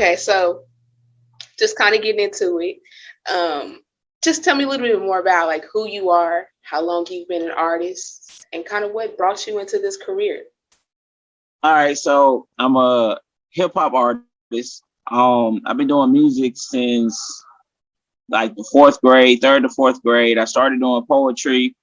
Okay, so just kind of getting into it. Just tell me a little bit more about like who you are, how long you've been an artist, and kind of what brought you into this career. All right, so I'm a hip hop artist. I've been doing music since like the fourth grade, third to fourth grade. I started doing poetry.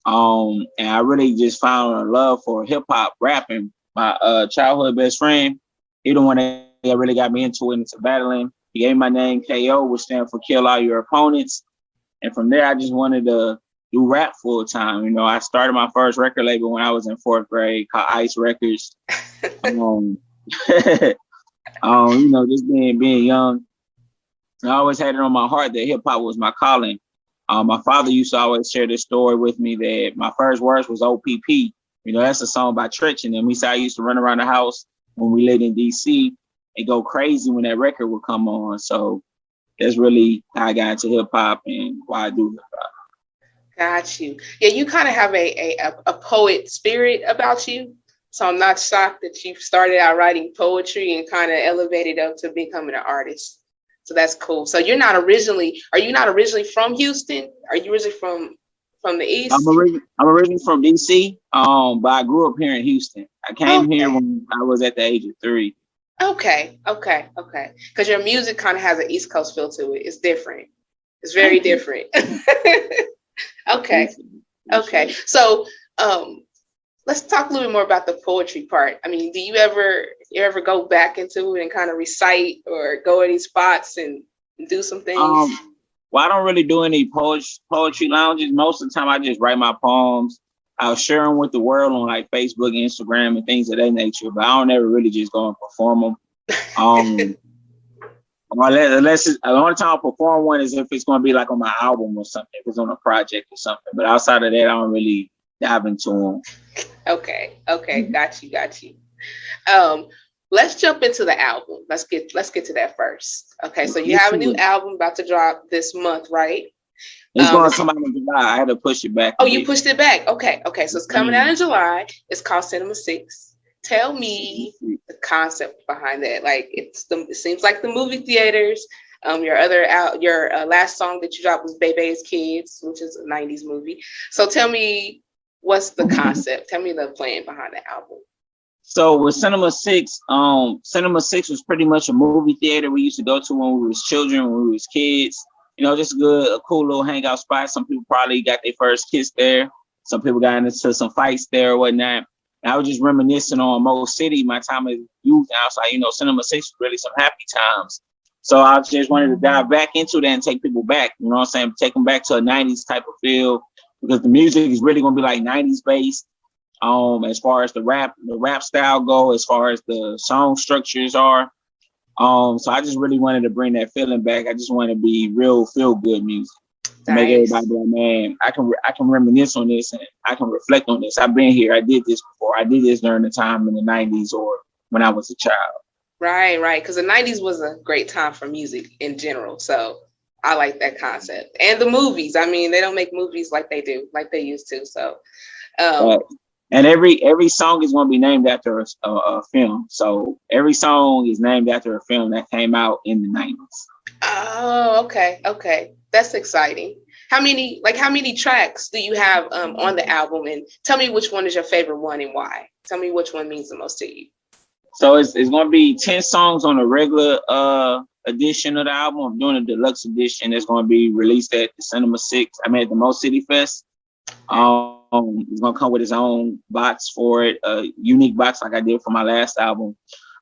And I really just found a love for hip hop rapping. My childhood best friend, he the one that really got me into it, into battling. He gave me my name K.A.O, which stands for Kill All Your Opponents. And from there, I just wanted to do rap full time. You know, I started my first record label when I was in fourth grade called Ice Records. Um, you know, just being young, I always had it on my heart that hip hop was my calling. My father used to always share this story with me that my first words was OPP. You know, that's a song by Tretch and them. He said I used to run around the house when we lived in DC and go crazy when that record would come on. So that's really how I got into hip hop and why I do hip hop. Got you. Yeah, you kind of have a poet spirit about you. So I'm not shocked that you started out writing poetry and kind of elevated up to becoming an artist. So that's cool. So are you not originally from Houston? Are you originally from the East? I'm originally from DC, but I grew up here in Houston. I came here Okay. when I was at the age of 3. Okay. Because your music kind of has an East Coast feel to it. It's different. It's very Thank you. different. Okay. So let's talk a little bit more about the poetry part. I mean, do you ever go back into it and kind of recite or go to these spots and do some things? Well, I don't really do any poetry lounges. Most of the time, I just write my poems. I'll share them with the world on like Facebook, Instagram, and things of that nature. But I don't ever really just go and perform them. Um, unless the only time I perform one is if it's going to be like on my album or something, if it's on a project or something. But outside of that, I don't really dive into them. Okay. Got you. Um, let's jump into the album. Let's get to that first. Okay, so you have a new album about to drop this month, right? It's going to come out in July. I had to push it back. Oh, you pushed it back. Okay. So it's coming out in July. It's called Cinema 6. Tell me the concept behind that. Like it seems like the movie theaters. Your last song that you dropped was Bebe's Kids, which is a 90s movie. So tell me what's the concept? Tell me the plan behind the album. So with Cinema 6, Cinema 6 was pretty much a movie theater we used to go to when we was children, when we was kids. You know, just a cool little hangout spot. Some people probably got their first kiss there. Some people got into some fights there or whatnot. And I was just reminiscing on Mo City, my time as youth. And I was like, you know, Cinema 6 was really some happy times. So I just wanted to dive back into that and take people back. You know what I'm saying? Take them back to a 90s type of feel because the music is really going to be like 90s based. As far as the rap style go, as far as the song structures are. So I just really wanted to bring that feeling back. I just want to be real feel good music. To make everybody be like, man, I can reminisce on this and I can reflect on this. I've been here. I did this before. I did this during the time in the 90s or when I was a child. Right. Because the 90s was a great time for music in general. So I like that concept. And the movies. I mean, they don't make movies like they used to. So and every song is going to be named after a film. So every song is named after a film that came out in the 90s. Oh, okay. That's exciting. How many tracks do you have on the album? And tell me which one is your favorite one and why. Tell me which one means the most to you. So it's going to be 10 songs on the regular edition of the album. I'm doing a deluxe edition that's going to be released at the Cinema 6. I'm at the Mo City Fest. It's going to come with its own box for it, a unique box like I did for my last album.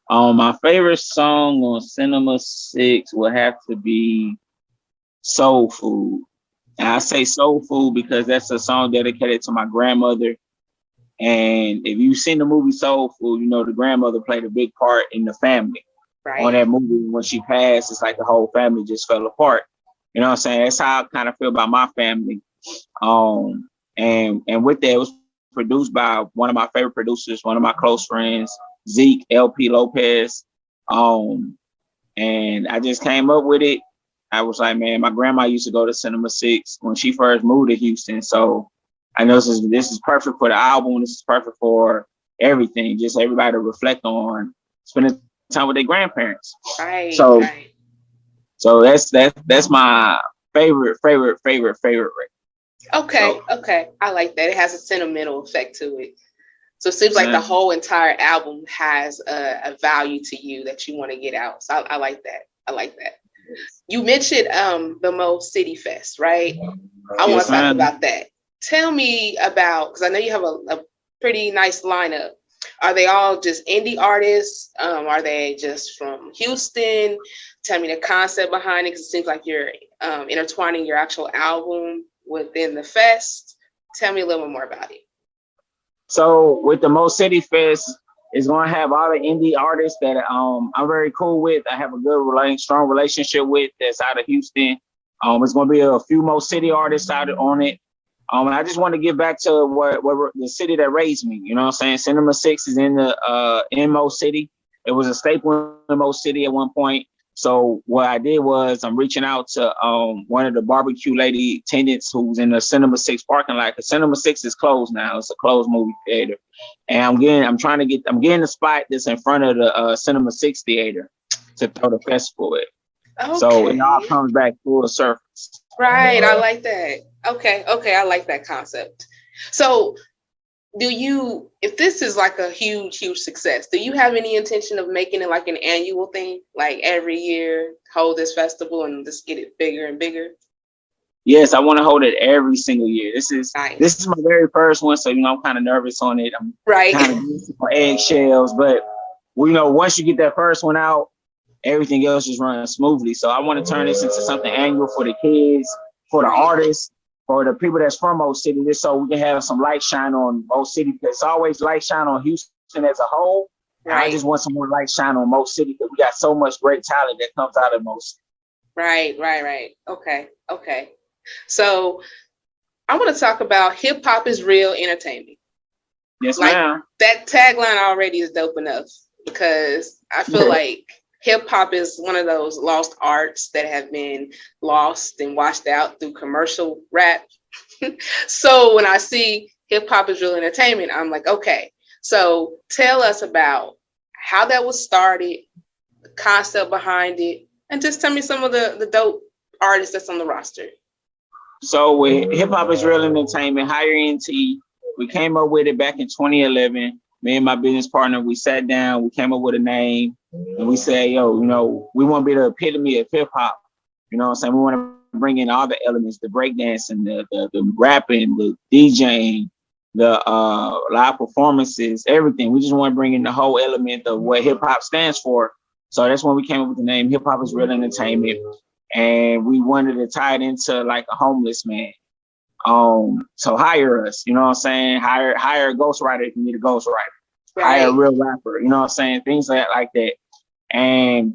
My favorite song on Cinema 6 will have to be Soul Food. And I say Soul Food because that's a song dedicated to my grandmother. And if you've seen the movie Soul Food, you know the grandmother played a big part in the family. Right. On that movie. When she passed, it's like the whole family just fell apart. You know what I'm saying? That's how I kind of feel about my family. And with that, it was produced by one of my favorite producers, one of my close friends, Zeke LP Lopez. And I just came up with it. I was like, man, my grandma used to go to Cinema 6 when she first moved to Houston. So I know this is perfect for the album. This is perfect for everything. Just everybody to reflect on, spending time with their grandparents. Right, So right. so that's my favorite record. Okay, So okay. I like that. It has a sentimental effect to it. So it seems like the man, whole entire album has a value to you that you want to get out. So I like that. I like that. You mentioned the Mo City Fest, right? I want yes, to talk man. about that. Tell me about, because I know you have a pretty nice lineup. Are they all just indie artists? Are they just from Houston? Tell me the concept behind it, because it seems like you're intertwining your actual album within the fest. Tell me a little bit more about it. So with the Mo City Fest, it's going to have all the indie artists that I'm very cool with. I have a strong relationship with that's out of Houston. It's going to be a few Mo City artists out on it. I just want to give back to what the city that raised me. You know what I'm saying? Cinema Six is in Mo City. It was a staple in Mo City at one point. So what I did was I'm reaching out to one of the barbecue lady attendants who's in the Cinema Six parking lot. Cause Cinema Six is closed now. It's a closed movie theater, and I'm getting the spot that's in front of the Cinema Six theater to throw the festival at. So it all Okay. comes back full surface. Right. I like that. Okay. Okay. I like that concept. So if this is like a huge success, do you have any intention of making it like an annual thing? Like every year, hold this festival and just get it bigger and bigger? Yes, I want to hold it every single year. This Nice. is my very first one, so I'm kind of nervous on it. I'm Right. kind of on eggshells, but once you get that first one out, everything else just runs smoothly. So I want to turn this into something annual for the kids, for the Right. artists, for the people that's from Old City, just so we can have some light shine on Old City. Because it's always light shine on Houston as a whole. And I Right. just want some more light shine on Mo City because we got so much great talent that comes out of Mo City. Right. Right. Right. Okay. Okay. So I want to talk about hip hop is real entertainment. Yes, Like ma'am. that tagline already is dope enough because I feel like hip hop is one of those lost arts that have been lost and washed out through commercial rap. So when I see hip hop is real entertainment, I'm like, okay. So tell us about how that was started, the concept behind it, and just tell me some of the dope artists that's on the roster. So with Hip Hop is Real Entertainment, Higher NT, we came up with it back in 2011. Me and my business partner, we sat down, we came up with a name, and we said, yo, we want to be the epitome of hip hop. You know what I'm saying? We want to bring in all the elements, the breakdancing, the rapping, the DJing, the live performances, everything. We just want to bring in the whole element of what hip hop stands for. So that's when we came up with the name Hip Hop is Real Entertainment. And we wanted to tie it into like a homeless man. So hire us, you know what I'm saying? Hire a ghostwriter if you need a ghostwriter. Hire a Right. real rapper, you know what I'm saying? Things like that. And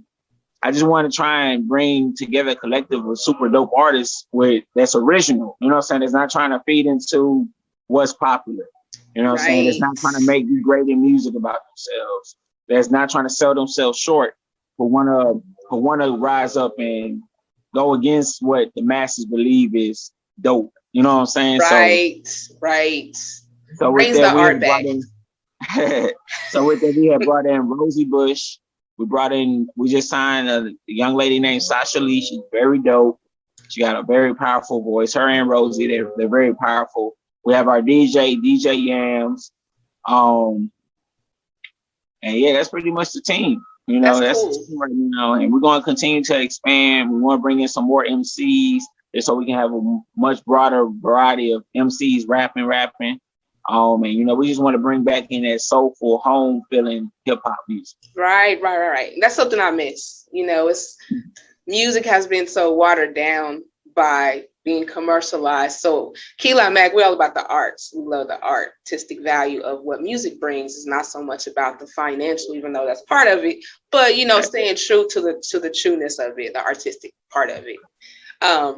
I just want to try and bring together a collective of super dope artists that's original, you know what I'm saying? It's not trying to feed into what's popular. You know what I'm saying? It's Right. not trying to make degrading music about themselves. That's not trying to sell themselves short, but wanna rise up and go against what the masses believe is dope. You know what I'm saying? Right. Right. So with Brings that the we art have brought back. in so with that we have brought in Rosie Bush. We just signed a young lady named Sasha Lee. She's very dope. She got a very powerful voice. Her and Rosie, they're very powerful. We have our DJ Yams. Um, and yeah, that's pretty much the team. That's That's the cool. team right now. And we're going to continue to expand. We want to bring in some more MCs so we can have a much broader variety of MCs rapping. And we just want to bring back in that soulful, home feeling hip hop music. Right. That's something I miss. It's music has been so watered down by being commercialized. So K.A.Y.O, Mac, we're all about the arts. We love the artistic value of what music brings. It's not so much about the financial, even though that's part of it, but staying true to the trueness of it, the artistic part of it. I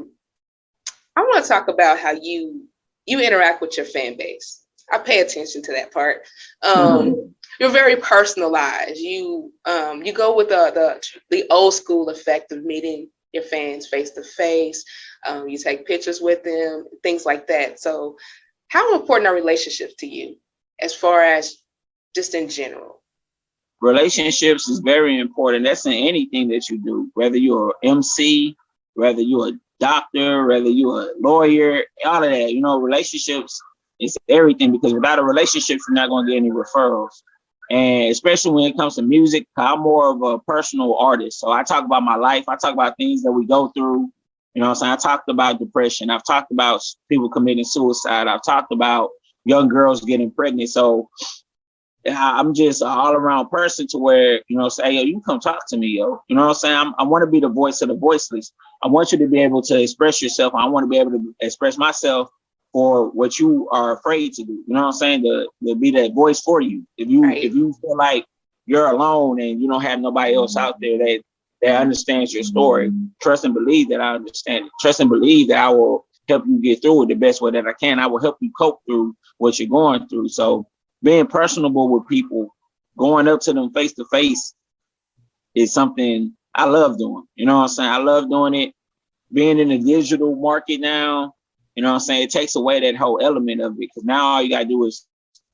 want to talk about how you interact with your fan base. I pay attention to that part. You're very personalized. You go with the old school effect of meeting your fans face to face. You take pictures with them, things like that. So, how important are relationships to you, as far as just in general? relationships is very important. That's in anything that you do, whether you're an MC, whether you're a doctor, whether you're a lawyer, all of that. Relationships is everything, because without a relationship, you're not going to get any referrals. And especially when it comes to music, I'm more of a personal artist. So I talk about my life. I talk about things that we go through. You know what I'm saying? I talked about depression. I've talked about people committing suicide. I've talked about young girls getting pregnant. So I'm just an all around person to where, say, yo, you can come talk to me, yo. You know what I'm saying? I want to be the voice of the voiceless. I want you to be able to express yourself. I want to be able to express myself for what you are afraid to do. You know what I'm saying? To be that voice for you. If you feel like you're alone and you don't have nobody else out there that understands your story, trust and believe that I understand it. Trust and believe that I will help you get through it the best way that I can. I will help you cope through what you're going through. So being personable with people, going up to them face to face is something I love doing. You know what I'm saying? I love doing it. Being in the digital market now, you know what I'm saying? It takes away that whole element of it, because now all you got to do is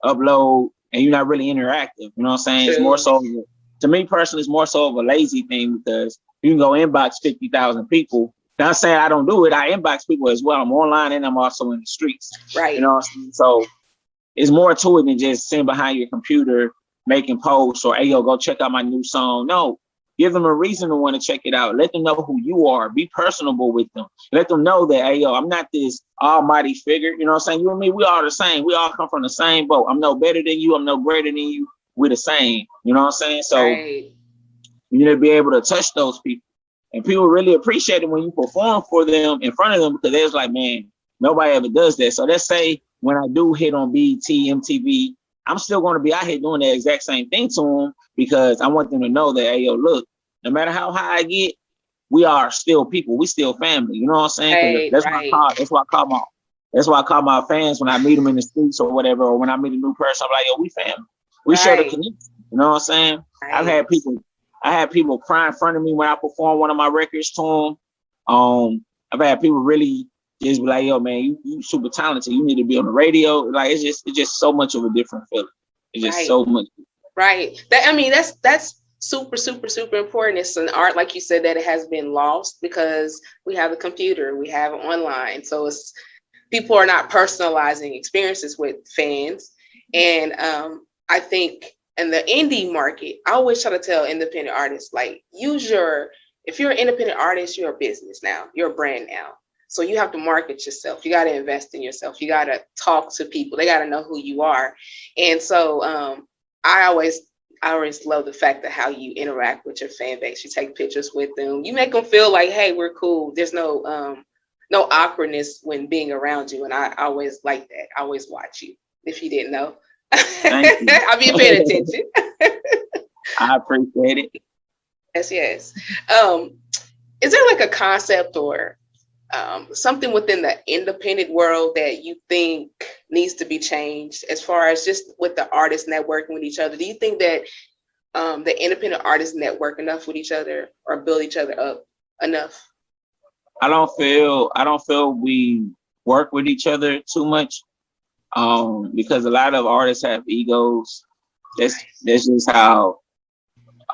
upload and you're not really interactive. You know what I'm saying? It's more so, to me personally, it's more so of a lazy thing, because you can go inbox 50,000 people. Not saying I don't do it. I inbox people as well. I'm online and I'm also in the streets. Right. You know what I'm saying? So it's more to it than just sitting behind your computer making posts or, hey, yo, go check out my new song. No, give them a reason to want to check it out. Let them know who you are. Be personable with them. Let them know that, hey, yo, I'm not this almighty figure. You know what I'm saying? You and me, we all the same. We all come from the same boat. I'm no better than you. I'm no greater than you. We're the same. You know what I'm saying? So you need to be able to touch those people. And people really appreciate it when you perform for them in front of them, because they're like, man, nobody ever does that. So let's say when I do hit on BET, MTV, I'm still going to be out here doing the exact same thing to them, because I want them to know that, hey, yo, look, no matter how high I get, we are still people. We still family. You know what I'm saying? That's why I call my fans when I meet them in the streets or whatever, or when I meet a new person. I'm like, yo, we family. We share the connection. You know what I'm saying? Right. I had people cry in front of me when I performed one of my records to them. I've had people really just be like, yo, man, you super talented. You need to be on the radio. Like, it's just so much of a different feeling. It's just so much. Right. That's super, super, super important. It's an art, like you said, that it has been lost because we have the computer, we have online. So people are not personalizing experiences with fans. And I think in the indie market, I always try to tell independent artists, like, if you're an independent artist, you're a business now, you're a brand now. So you have to market yourself. You got to invest in yourself. You got to talk to people. They got to know who you are. And so I always love the fact that how you interact with your fan base. You take pictures with them. You make them feel like, hey, we're cool. There's no awkwardness when being around you. And I always like that. I always watch you, if you didn't know. I'll be paying attention. I appreciate it. Yes. Is there like a concept or something within the independent world that you think needs to be changed as far as just with the artists networking with each other? Do you think that the independent artists network enough with each other or build each other up enough? I don't feel we work with each other too much, because a lot of artists have egos. That's just how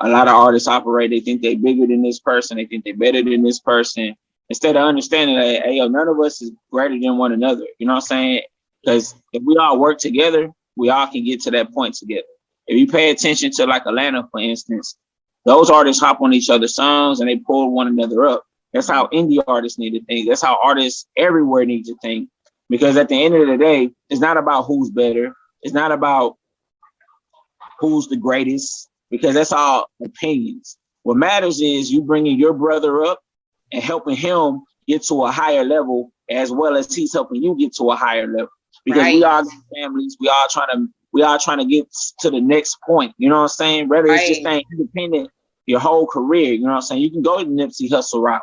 a lot of artists operate. They think they're bigger than this person. They think they're better than this person, instead of understanding that, hey, yo, none of us is greater than one another. You know what I'm saying? Because if we all work together, we all can get to that point together. If you pay attention to like Atlanta, for instance, those artists hop on each other's songs and they pull one another up. That's how indie artists need to think. That's how artists everywhere need to think. Because at the end of the day, it's not about who's better. It's not about who's the greatest, because that's all opinions. What matters is you bringing your brother up and helping him get to a higher level, as well as he's helping you get to a higher level. Because we all got families, we all trying to get to the next point. You know what I'm saying? Whether it's just staying independent your whole career. You know what I'm saying? You can go to Nipsey Hussle route,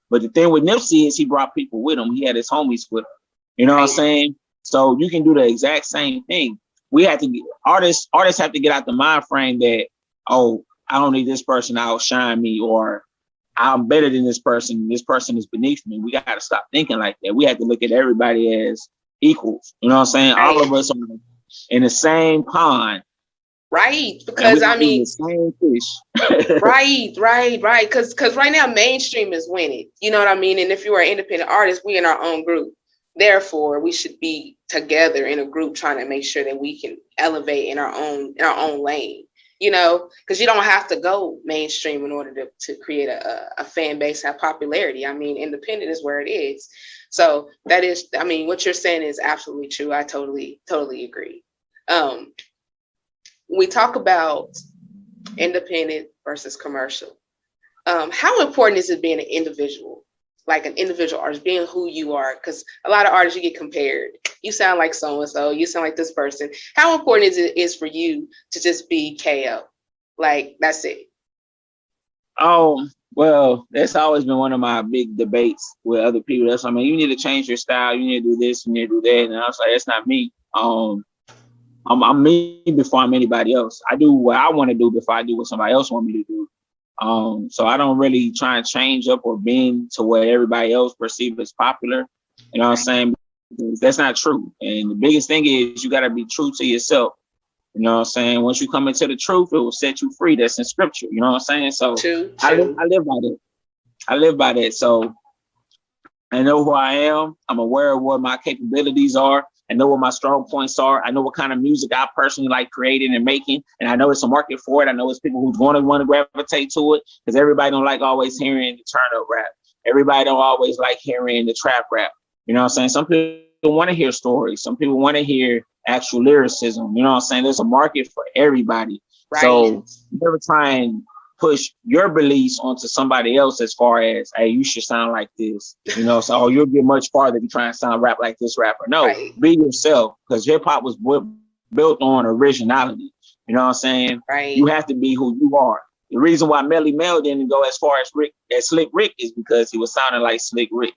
but the thing with Nipsey is he brought people with him. He had his homies with him. You know what I'm saying? So you can do the exact same thing. We have to get artists have to get out the mind frame that, oh, I don't need this person to outshine me, or I'm better than this person. This person is beneath me. We got to stop thinking like that. We have to look at everybody as equals. You know what I'm saying? All of us are in the same pond. Right. And we Because I eat mean, the same fish. right. Because right now mainstream is winning. You know what I mean? And if you are an independent artist, we in our own group. Therefore, we should be together in a group trying to make sure that we can elevate in our own lane. You know, because you don't have to go mainstream in order to create a fan base, have popularity. I mean, independent is where it is. So that is, I mean, what you're saying is absolutely true. I totally agree. Um, we talk about independent versus commercial. How important is it being an individual, like an individual artist, being who you are? Because a lot of artists, you get compared. You sound like so and so. You sound like this person. How important is for you to just be K.O? Like that's it. Well, that's always been one of my big debates with other people. That's, I mean, you need to change your style. You need to do this. You need to do that. And I was like, that's not me. I'm me before I'm anybody else. I do what I want to do before I do what somebody else want me to do. So I don't really try and change up or bend to what everybody else perceives as popular. You know what I'm saying? That's not true. And the biggest thing is you got to be true to yourself. You know what I'm saying? Once you come into the truth, it will set you free. That's in scripture. You know what I'm saying? So True. I live by that. I live by that. So I know who I am. I'm aware of what my capabilities are. I know what my strong points are. I know what kind of music I personally like creating and making. And I know it's a market for it. I know it's people who's going to want to gravitate to it because everybody don't like always hearing the turn up rap. Everybody don't always like hearing the trap rap. You know what I'm saying? Some people want to hear stories. Some people want to hear actual lyricism. You know what I'm saying? There's a market for everybody. Right. So never try and push your beliefs onto somebody else as far as, hey, you should sound like this, you know, so you'll get much farther if you try and sound rap like this rapper. No, right. Be yourself, because hip hop was built on originality. You know what I'm saying? Right. You have to be who you are. The reason why Melly Mel didn't go as far as Slick Rick is because he was sounding like Slick Rick.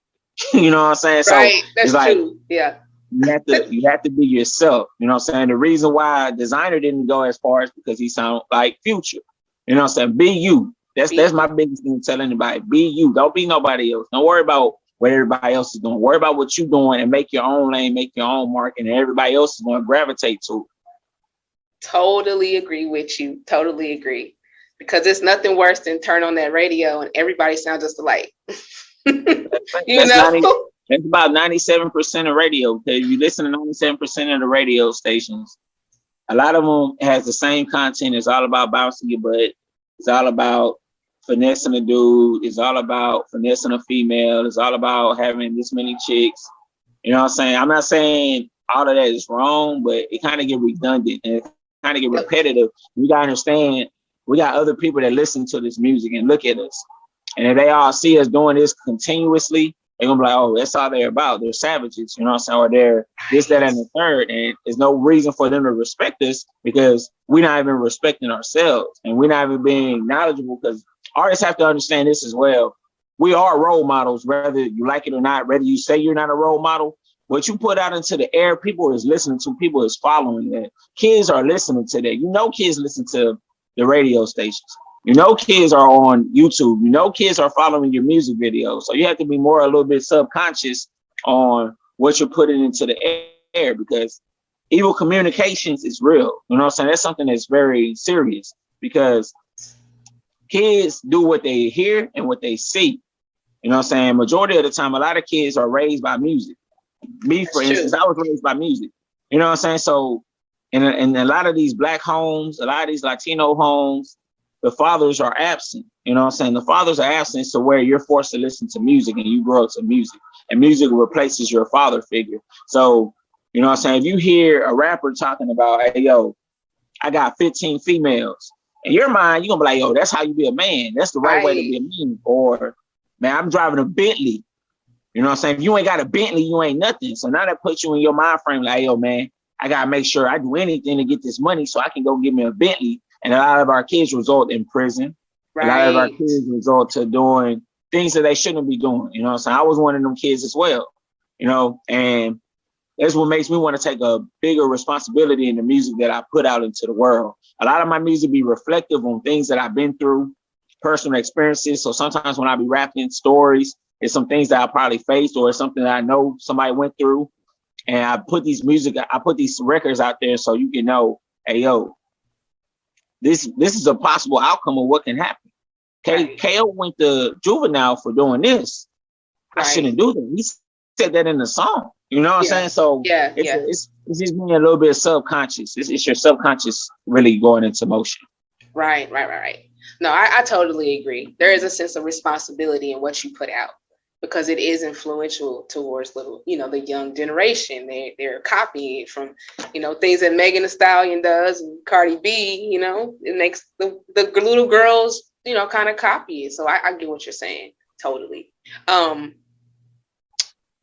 You know what I'm saying? Right. So that's it's true. Like, yeah. You have to be yourself. You know what I'm saying? The reason why Designer didn't go as far is because he sounded like Future. You know what I'm saying? Be you. That's my biggest thing to tell anybody. Be you. Don't be nobody else. Don't worry about what everybody else is doing. Worry about what you're doing and make your own lane, make your own mark, and everybody else is going to gravitate to it. Totally agree with you. Totally agree. Because it's nothing worse than turn on that radio and everybody sounds just alike. That's about 97% of radio. Okay? If you listen to 97% of the radio stations, a lot of them has the same content. It's all about bouncing your butt. It's all about finessing a dude. It's all about finessing a female. It's all about having this many chicks. You know what I'm saying? I'm not saying all of that is wrong, but it kind of get redundant and it kind of get repetitive. You got to understand, we got other people that listen to this music and look at us. And if they all see us doing this continuously, they're gonna be like, oh, that's all they're about. They're savages, you know what I'm saying? Or they're this, that, and the third. And there's no reason for them to respect us because we're not even respecting ourselves and we're not even being knowledgeable, because artists have to understand this as well. We are role models, whether you like it or not, whether you say you're not a role model. What you put out into the air, people is listening to, people is following that. Kids are listening to that. You know, kids listen to the radio stations. You know, kids are on YouTube. You know, kids are following your music videos. So you have to be more a little bit subconscious on what you're putting into the air, because evil communications is real. You know what I'm saying? That's something that's very serious, because kids do what they hear and what they see. You know what I'm saying? Majority of the time, a lot of kids are raised by music. Me, for instance, I was raised by music. You know what I'm saying? So in a lot of these Black homes, a lot of these Latino homes, the fathers are absent. You know what I'm saying? The fathers are absent to where you're forced to listen to music and you grow up to music, and music replaces your father figure. So, you know what I'm saying? If you hear a rapper talking about, hey, yo, I got 15 females, in your mind, you're going to be like, yo, that's how you be a man. That's the right way to be a man. Or, man, I'm driving a Bentley. You know what I'm saying? If you ain't got a Bentley, you ain't nothing. So now that puts you in your mind frame like, yo, man, I got to make sure I do anything to get this money so I can go get me a Bentley. And a lot of our kids result in prison. Right. A lot of our kids result to doing things that they shouldn't be doing. You know what I'm saying? I was one of them kids as well, you know, and that's what makes me want to take a bigger responsibility in the music that I put out into the world. A lot of my music be reflective on things that I've been through, personal experiences. So sometimes when I be rapping stories, it's some things that I probably faced, or it's something that I know somebody went through. And I put these records out there so you can know, hey, yo, this is a possible outcome of what can happen. K.O. went to juvenile for doing this. I shouldn't do that. He said that in the song. You know what I'm saying? So it's just being a little bit subconscious. It's your subconscious really going into motion. Right. No, I totally agree. There is a sense of responsibility in what you put out because it is influential towards the young generation. They're copying it from, things that Megan Thee Stallion does and Cardi B, it makes the little girls, kind of copy it. So I get what you're saying. Totally.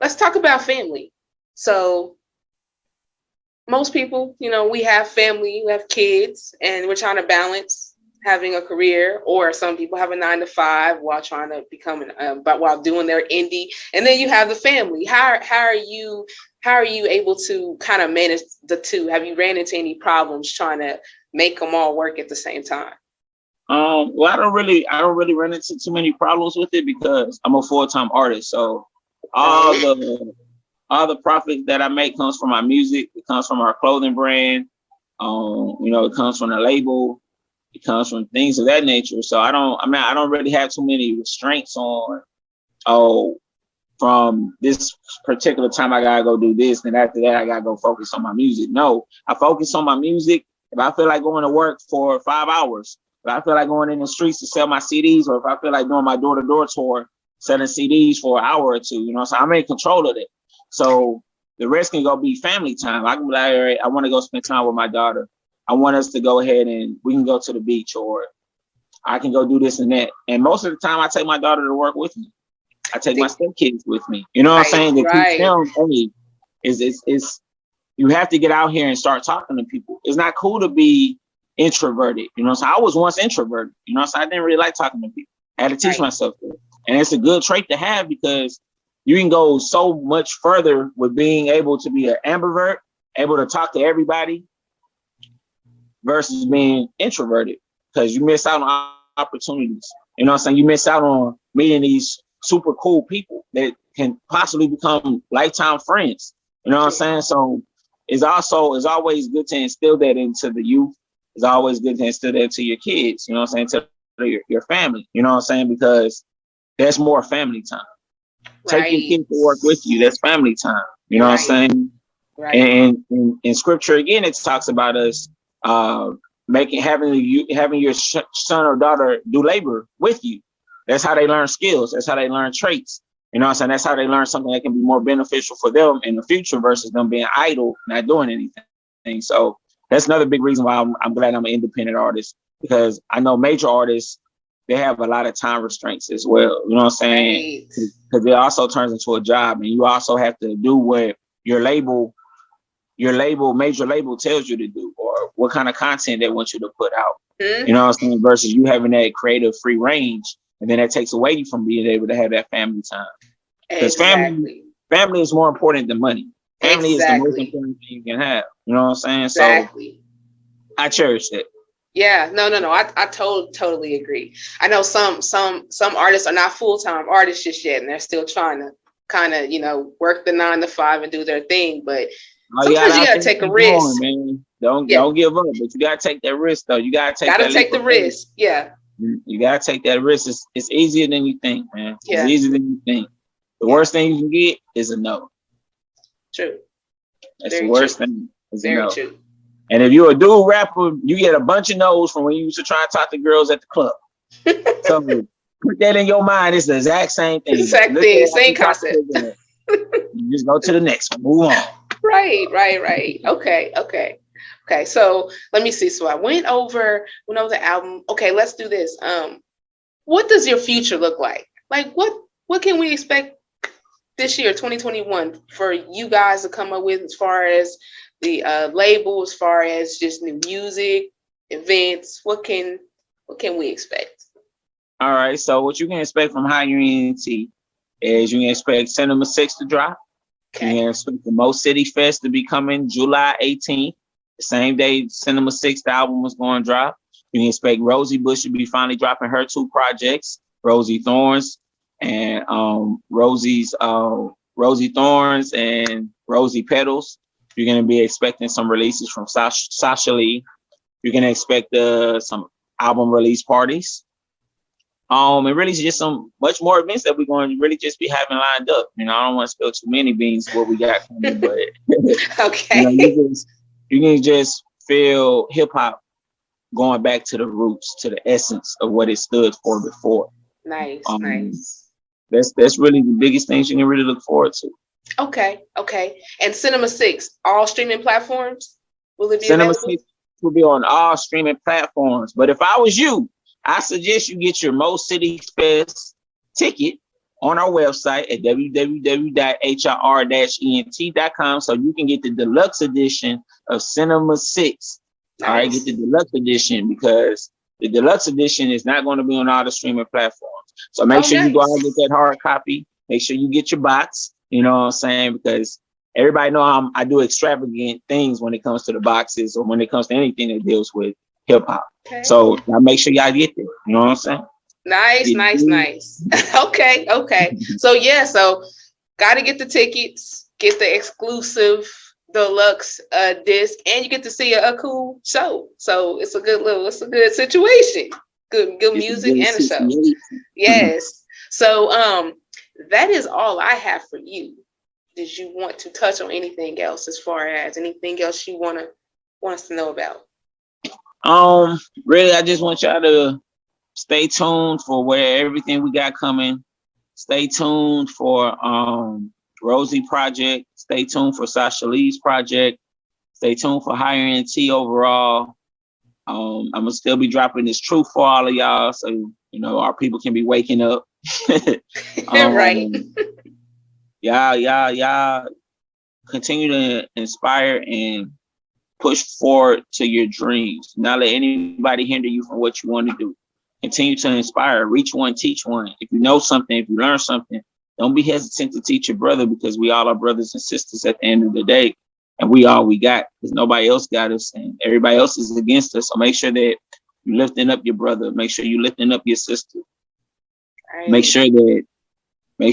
Let's talk about family. So most people, we have family, we have kids, and we're trying to balance having a career, or some people have a 9-to-5 while trying to become while doing their indie. And then you have the family. How are you able to kind of manage the two? Have you ran into any problems trying to make them all work at the same time? Well, I don't really run into too many problems with it because I'm a full-time artist. So all the profit that I make comes from my music. It comes from our clothing brand. It comes from the label. It comes from things of that nature. So I don't really have too many restraints on, from this particular time I gotta go do this, and after that I gotta go focus on my music. No, I focus on my music. If I feel like going to work for 5 hours, if I feel like going in the streets to sell my CDs, or if I feel like doing my door-to-door tour, selling CDs for an hour or two, so I'm in control of it. So the rest can go be family time. I can be like, all right, I want to go spend time with my daughter. I want us to go ahead and we can go to the beach, or I can go do this and that. And most of the time I take my daughter to work with me. I take my stepkids with me. You know what I'm saying? Is you have to get out here and start talking to people. It's not cool to be introverted. So I was once introverted. So I didn't really like talking to people. I had to teach myself that. And it's a good trait to have because you can go so much further with being able to be an ambivert, able to talk to everybody versus being introverted, because you miss out on opportunities. You miss out on meeting these super cool people that can possibly become lifetime friends. So it's always good to instill that into the youth. It's always good to instill that to your kids, to your family, because that's more family time. Take your kids to work with you. That's family time. What I'm saying? Right. And in scripture, again, it talks about us having your son or daughter do labor with you. That's how they learn skills. That's how they learn traits. That's how they learn something that can be more beneficial for them in the future versus them being idle, not doing anything. So that's another big reason why I'm glad I'm an independent artist, because I know major artists, they have a lot of time restraints as well. Because it also turns into a job, and you also have to do what your major label tells you to do, or what kind of content they want you to put out. Mm-hmm. Versus you having that creative free range, and then that takes away from being able to have that family time. Because family is more important than money. Family is the most important thing you can have. Exactly. So I cherish it. Yeah, no. I totally agree. I know some artists are not full-time artists just yet, and they're still trying to kind of, work the 9-to-5 and do their thing. But sometimes you gotta take a risk. Man. Don't give up, but you gotta take that risk though. You gotta take the risk. Yeah. You gotta take that risk. It's easier than you think, man. Yeah. It's easier than you think. The worst thing you can get is a no. True. That's the worst thing. Is Very a no. True. And if you're a dude rapper, you get a bunch of no's from when you used to try and talk to girls at the club. So put that in your mind. It's the exact same thing. Same concept. You just go to the next one. Move on. Right. Okay. So let me see. So I went over the album. Okay, let's do this. What does your future look like? Like what can we expect this year, 2021, for you guys to come up with as far as the label, as far as just new music, events? What can we expect? All right. So what you can expect from Higher ENT is you can expect Cinema 6 to drop. Okay. You can expect the Mo City Fest to be coming July 18th. The same day Cinema 6, the album was going to drop. You can expect Rosie Bush to be finally dropping her 2 projects, Rosie Thorns and Rosie Thorns and Rosie Petals. You're going to be expecting some releases from Sasha Lee. You can expect some album release parties. And really just some much more events that we're going to really just be having lined up. You know, I don't want to spill too many beans what we got coming, but okay. You can just feel hip hop going back to the roots, to the essence of what it stood for before. Nice. That's really the biggest things you can really look forward to. Okay. And Cinema 6, all streaming platforms? Will it be Cinema available? 6 will be on all streaming platforms. But if I was you, I suggest you get your Mo City Fest ticket on our website at www.hr-ent.com so you can get the deluxe edition of Cinema 6. Nice. All right, get the deluxe edition because the deluxe edition is not going to be on all the streaming platforms. So make sure you go out and get that hard copy. Make sure you get your box. You know what I'm saying? Because everybody know I do extravagant things when it comes to the boxes or when it comes to anything that deals with hip hop. Okay. So now make sure y'all get there. You know what I'm saying? Nice. Okay. So got to get the tickets, get the exclusive deluxe disc, and you get to see a cool show. So it's a good situation. Good music and a show. Yes. So that is all I have for you. Did you want to touch on anything else as far as anything else you want us to know about? Really, I just want y'all to stay tuned for everything we got coming. Stay tuned for Rosie Project. Stay tuned for Sasha Lee's project. Stay tuned for Higher NT overall. I'm gonna still be dropping this truth for all of y'all, so you know our people can be waking up. Right. Y'all continue to inspire and push forward to your dreams. Not let anybody hinder you from what you want to do. Continue to inspire. Reach one, teach one. If you know something, if you learn something, don't be hesitant to teach your brother because we all are brothers and sisters at the end of the day. And we all we got because nobody else got us and everybody else is against us. So make sure that you're lifting up your brother. Make sure you're lifting up your sister. Right. Make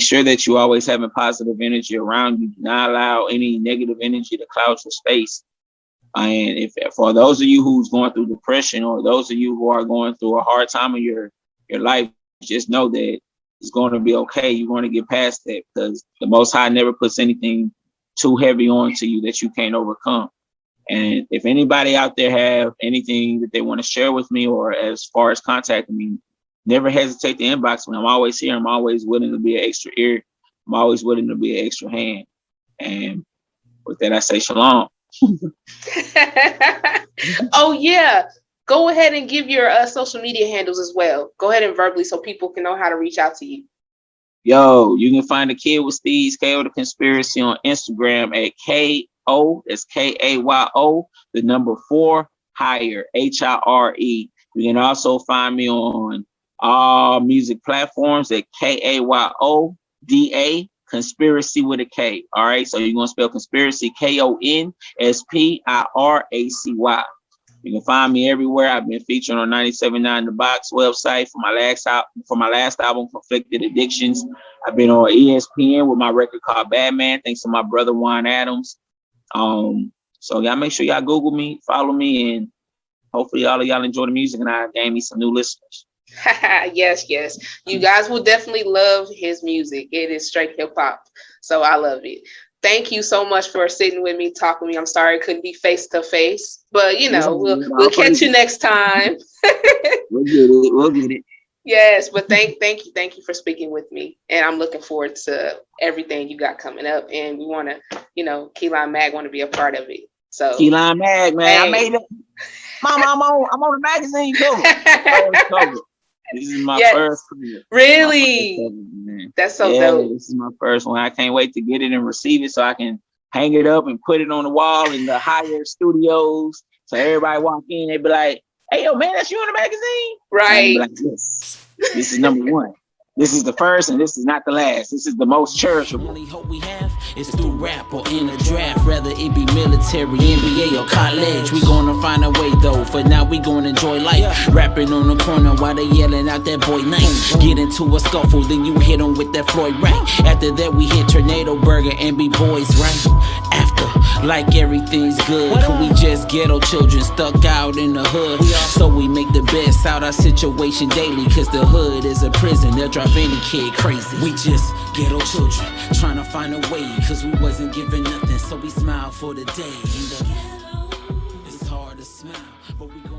sure that you always having positive energy around you. Do not allow any negative energy to cloud your space. And if for those of you who's going through depression or those of you who are going through a hard time in your life, just know that it's going to be okay. You're going to get past that because the Most High never puts anything too heavy onto you that you can't overcome. And if anybody out there have anything that they want to share with me or as far as contacting me, never hesitate to inbox me. I'm always here. I'm always willing to be an extra ear. I'm always willing to be an extra hand. And with that, I say shalom. Oh yeah, go ahead and give your social media handles as well. Go ahead and verbally so people can know how to reach out to you. Yo, you can find the Kid with Steez, K.A.Y.O the Konspiracy on Instagram at K.A.Y.O. That's K.A.Y.O. the number 4 higher H-I-R-E. You can also find me on all music platforms at K.A.Y.O.D.A. Konspiracy with a K. All right. So you're going to spell Konspiracy Konspiracy. You can find me everywhere. I've been featured on 97.9 The Box website for my last album, Conflicted Addictions. I've been on ESPN with my record called Bad Man, thanks to my brother Juan Adams. So y'all make sure y'all Google me, follow me, and hopefully all of y'all enjoy the music and I gain me some new listeners. Yes. You guys will definitely love his music. It is straight hip hop. So I love it. Thank you so much for sitting with me, talking with me. I'm sorry it couldn't be face to face, but you know, we'll catch you next time. We'll get it. Yes, but thank you for speaking with me. And I'm looking forward to everything you got coming up. And we want to, K.A.Y.O Mag want to be a part of it. So K.A.Y.O Mag, man, hey. I made it. Mama, I'm on the magazine cover. This is my first career. Really? That's so dope. This is my first one. I can't wait to get it and receive it so I can hang it up and put it on the wall in the higher studios. So everybody walk in, they be like, "Hey, yo, man, that's you in the magazine?" Right. Like, yes. This is number 1. This is the first and this is not the last. This is the most cherishable. The only hope we have is through rap or in a draft. Whether it be military, NBA, or college. We gonna find a way though. For now we gonna enjoy life. Rapping on the corner while they yelling out that boy nice. Get into a scuffle, then you hit them with that Floyd right. After that we hit Tornado Burger and be boys right. After like everything's good. Could we just ghetto children stuck out in the hood? So we make the best out our situation daily, cause the hood is a prison, they'll drive any kid crazy. We just ghetto children, trying to find a way, cause we wasn't given nothing, so we smile for the day. It's hard to smile, but we gon'